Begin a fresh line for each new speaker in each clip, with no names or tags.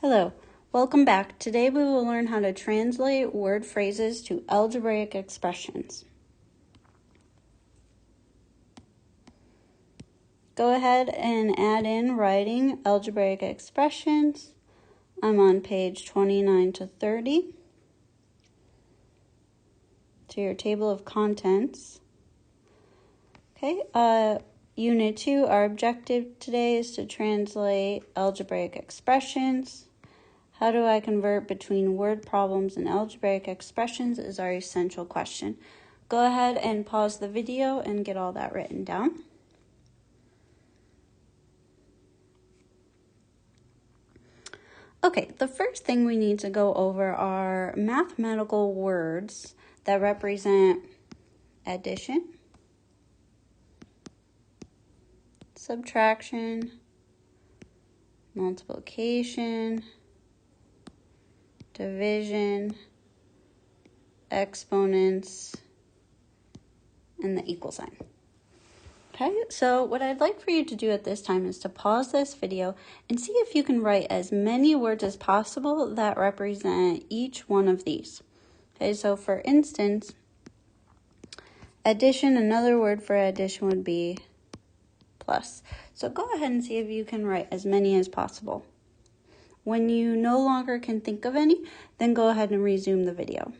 Hello, welcome back. Today we will learn how to translate word phrases to algebraic expressions. Go ahead and add in writing algebraic expressions. I'm on page 29 to 30. To your table of contents. Okay, Unit 2, our objective today is to translate algebraic expressions. How do I convert between word problems and algebraic expressions is our essential question. Go ahead and pause the video and get all that written down. Okay, the first thing we need to go over are mathematical words that represent addition, subtraction, multiplication, division, exponents, and the equal sign. Okay, so what I'd like for you to do at this time is to pause this video and see if you can write as many words as possible that represent each one of these. Okay, so for instance, addition, another word for addition would be plus. So go ahead and see if you can write as many as possible. When you no longer can think of any, then go ahead and resume the video.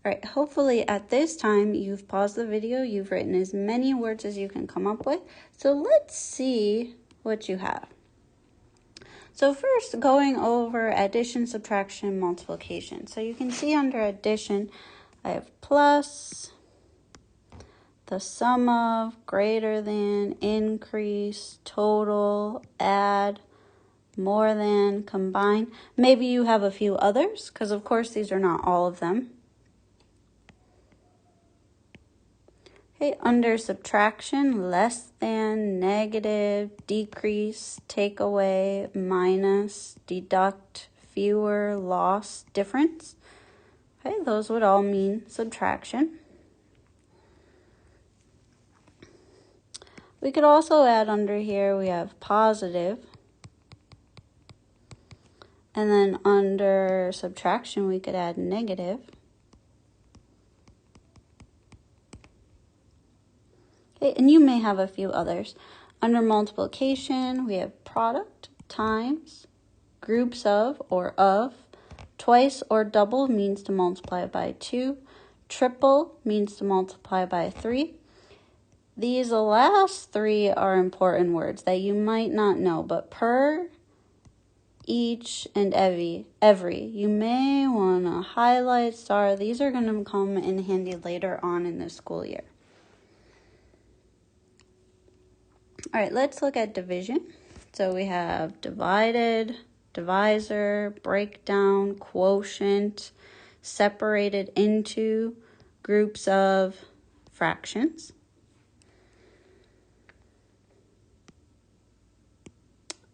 All right, hopefully at this time you've paused the video, you've written as many words as you can come up with. So let's see what you have. So first, going over addition, subtraction, multiplication. So you can see under addition, I have plus, the sum of, greater than, increase, total, add, more than, combine. Maybe you have a few others, because of course these are not all of them. Okay, under subtraction, less than, negative, decrease, take away, minus, deduct, fewer, loss, difference. Okay, those would all mean subtraction. We could also add under here, we have positive. And then under subtraction, we could add negative. Okay, and you may have a few others. Under multiplication, we have product, times, groups of or of. Twice or double means to multiply by 2. Triple means to multiply by 3. These last three are important words that you might not know, but per, each, and every. You may want to highlight, star. These are going to come in handy later on in the school year. All right, let's look at division. So we have divided, divisor, breakdown, quotient, separated into, groups of, fractions.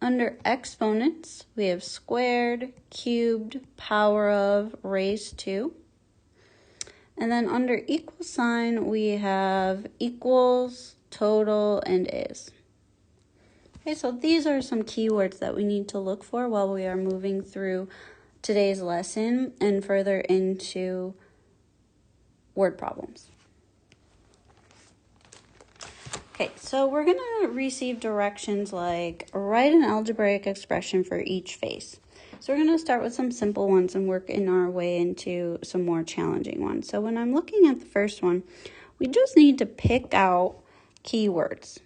Under exponents, we have squared, cubed, power of, raised to. And then under equal sign, we have equals, total, and is. Okay, so these are some keywords that we need to look for while we are moving through today's lesson and further into word problems. Okay, so we're going to receive directions like write an algebraic expression for each phase. So we're going to start with some simple ones and work in our way into some more challenging ones. So when I'm looking at the first one, we just need to pick out keywords.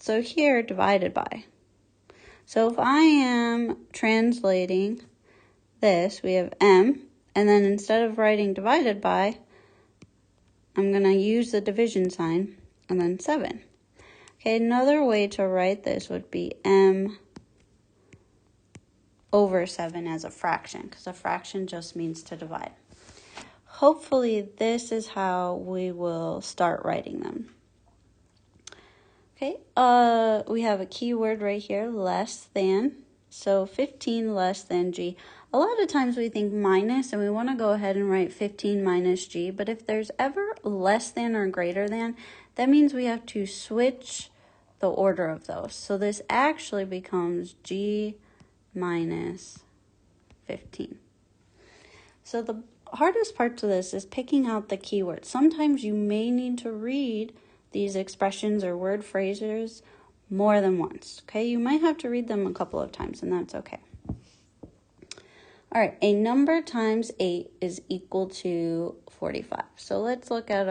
So here, divided by. So if I am translating this, we have m, and then instead of writing divided by, I'm going to use the division sign. And then 7. Okay, another way to write this would be m over 7 as a fraction, because a fraction just means to divide. Hopefully, this is how we will start writing them. Okay, we have a keyword right here, less than. So 15 less than g. A lot of times we think minus, and we want to go ahead and write 15 minus g. But if there's ever less than or greater than, that means we have to switch the order of those. So this actually becomes g minus 15. So the hardest part to this is picking out the keywords. Sometimes you may need to read these expressions or word phrases more than once, okay? You might have to read them a couple of times, and that's okay. All right, a number times 8 is equal to 45. So let's look at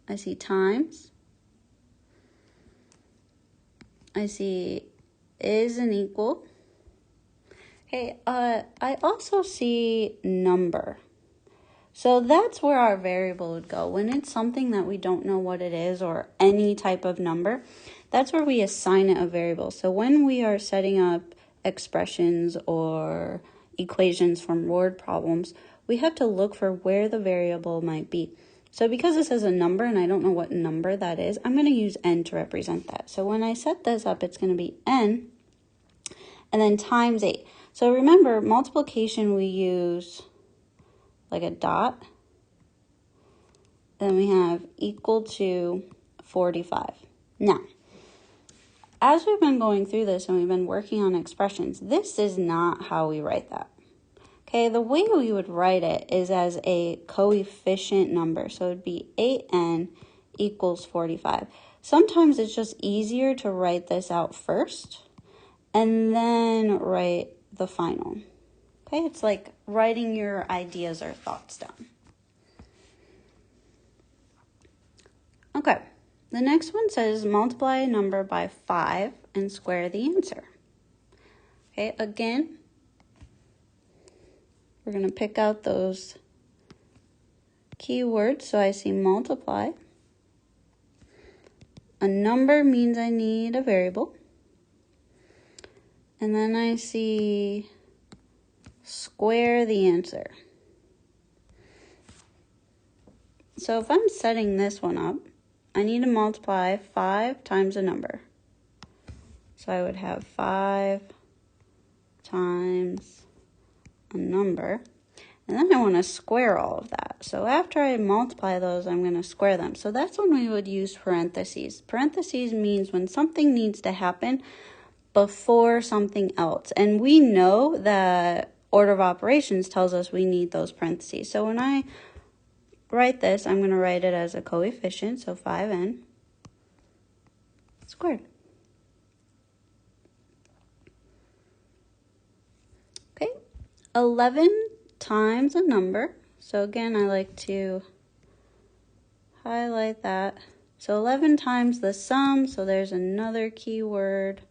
I see times. I see is and equal. Okay, I also see number. So that's where our variable would go. When it's something that we don't know what it is or any type of number, that's where we assign it a variable. So when we are setting up expressions or equations from word problems, we have to look for where the variable might be. So because this is a number and I don't know what number that is, I'm going to use n to represent that. So when I set this up, it's going to be n and then times 8. So remember, multiplication we use like a dot. Then we have equal to 45. Now, as we've been going through this and we've been working on expressions, this is not how we write that. Okay, the way we would write it is as a coefficient number. So it would be 8n equals 45. Sometimes it's just easier to write this out first and then write the final. Okay, it's like writing your ideas or thoughts down. Okay, the next one says multiply a number by 5 and square the answer. Okay, again, we're going to pick out those keywords. So I see multiply. A number means I need a variable. And then I see square the answer. So if I'm setting this one up, I need to multiply 5 times a number. So I would have 5 times a number. And then I want to square all of that. So after I multiply those, I'm going to square them. So that's when we would use parentheses. Parentheses means when something needs to happen before something else. And we know that order of operations tells us we need those parentheses. So when I write this, I'm going to write it as a coefficient, so 5n squared. Okay, 11 times a number. So again, I like to highlight that. So 11 times the sum, so there's another keyword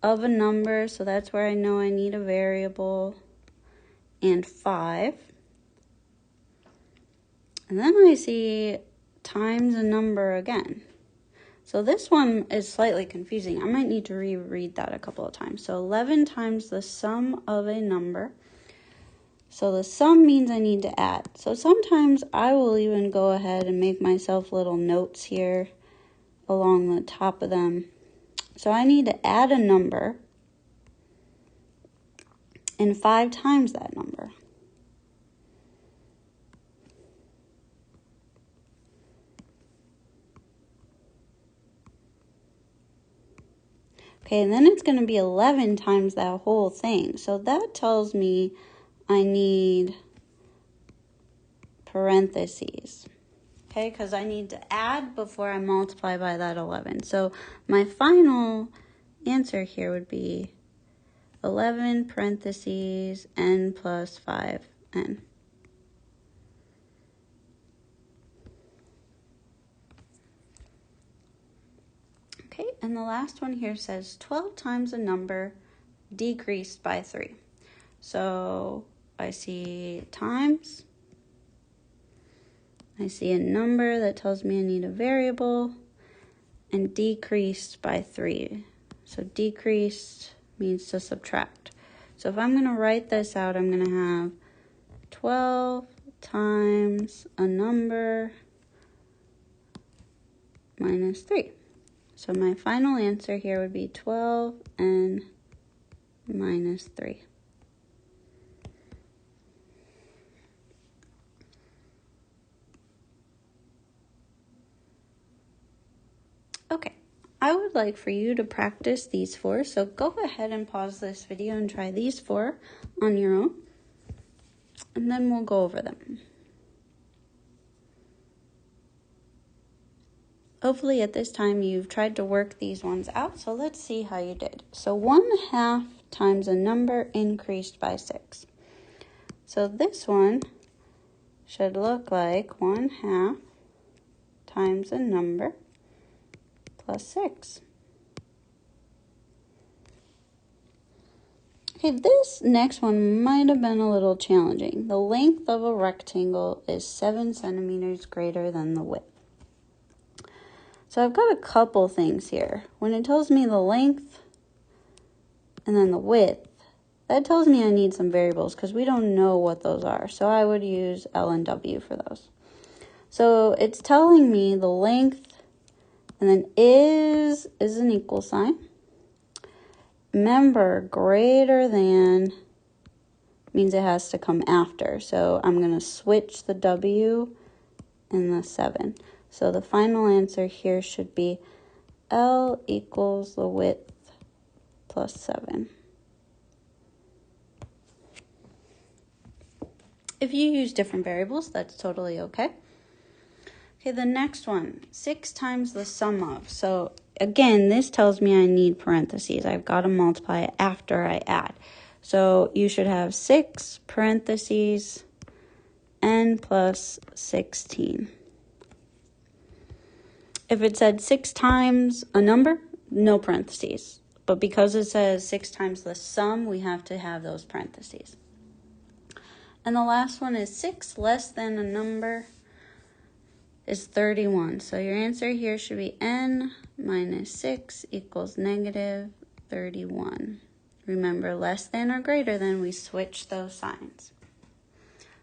of a number, so that's where I know I need a variable, and 5. And then I see times a number again. So this one is slightly confusing. I might need to reread that a couple of times. So 11 times the sum of a number. So the sum means I need to add. So sometimes I will even go ahead and make myself little notes here along the top of them. So I need to add a number and 5 times that number. Okay, and then it's going to be 11 times that whole thing. So that tells me I need parentheses. Okay, because I need to add before I multiply by that 11. So my final answer here would be 11 parentheses n plus 5n. Okay, and the last one here says 12 times a number decreased by 3. So I see times. I see a number that tells me I need a variable, and decreased by 3. So decreased means to subtract. So if I'm going to write this out, I'm going to have 12 times a number minus 3. So my final answer here would be 12n minus 3. Okay, I would like for you to practice these 4. So go ahead and pause this video and try these 4 on your own. And then we'll go over them. Hopefully at this time you've tried to work these ones out, so let's see how you did. So 1/2 times a number increased by 6. So this one should look like 1/2 times a number plus 6. Okay, this next one might have been a little challenging. The length of a rectangle is 7 centimeters greater than the width. So I've got a couple things here. When it tells me the length and then the width, that tells me I need some variables because we don't know what those are. So I would use L and W for those. So it's telling me the length and then is an equal sign. Remember, greater than means it has to come after. So I'm going to switch the W and the 7. So the final answer here should be L equals the width plus 7. If you use different variables, that's totally okay. Okay, the next one, 6 times the sum of. So again, this tells me I need parentheses. I've got to multiply it after I add. So you should have 6 parentheses n plus 16. If it said 6 times a number, no parentheses. But because it says 6 times the sum, we have to have those parentheses. And the last one is 6 less than a number is 31. So your answer here should be n minus 6 equals negative 31. Remember, less than or greater than, we switch those signs.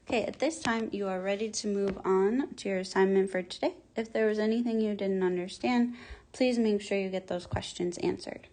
Okay, at this time, you are ready to move on to your assignment for today. If there was anything you didn't understand, please make sure you get those questions answered.